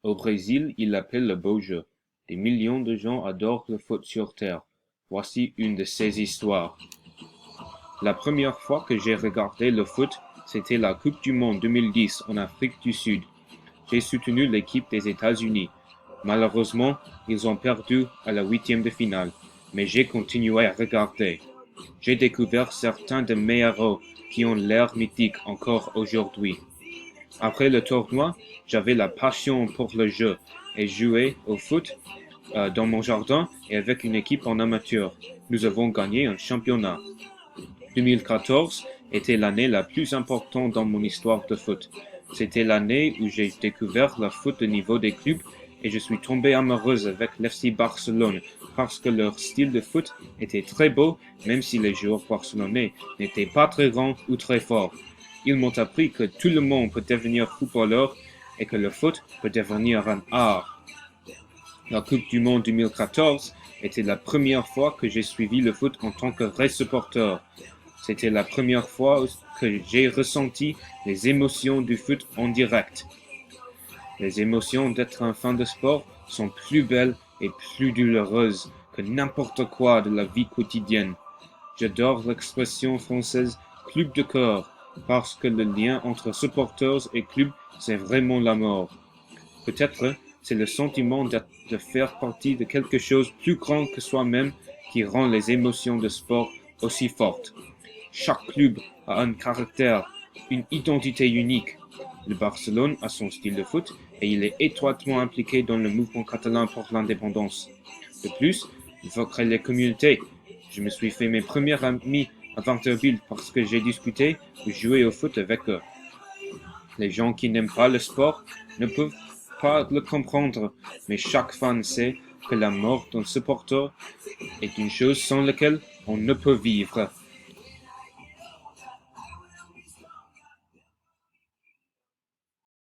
Au Brésil, ils l'appellent le beau jeu. Des millions de gens adorent le foot sur Terre. Voici une de ces histoires. La première fois que j'ai regardé le foot, c'était la Coupe du Monde 2010 en Afrique du Sud. J'ai soutenu l'équipe des États-Unis. Malheureusement, ils ont perdu à la huitième de finale, mais j'ai continué à regarder. J'ai découvert certains de mes héros qui ont l'air mythiques encore aujourd'hui. Après le tournoi, j'avais la passion pour le jeu et jouais au foot dans mon jardin et avec une équipe en amateur. Nous avons gagné un championnat. 2014 était l'année la plus importante dans mon histoire de foot. C'était l'année où j'ai découvert le foot au niveau des clubs et je suis tombé amoureuse avec l'FC Barcelone parce que leur style de foot était très beau, même si les joueurs barcelonais n'étaient pas très grands ou très forts. Ils m'ont appris que tout le monde peut devenir footballeur et que le foot peut devenir un art. La Coupe du Monde 2014 était la première fois que j'ai suivi le foot en tant que vrai supporter. C'était la première fois que j'ai ressenti les émotions du foot en direct. Les émotions d'être un fan de sport sont plus belles et plus douloureuses que n'importe quoi de la vie quotidienne. J'adore l'expression française « club de cœur » parce que le lien entre supporters et club, c'est vraiment l'amour. Peut-être c'est le sentiment de faire partie de quelque chose de plus grand que soi-même qui rend les émotions de sport aussi fortes. Chaque club a un caractère, une identité unique. Le Barcelone a son style de foot et il est étroitement impliqué dans le mouvement catalan pour l'indépendance. De plus, il faut créer les communautés. Je me suis fait mes premiers amis à Vanderbilt parce que j'ai discuté ou joué au foot avec eux. Les gens qui n'aiment pas le sport ne peuvent pas le comprendre, mais chaque fan sait que la mort d'un supporter est une chose sans laquelle on ne peut vivre.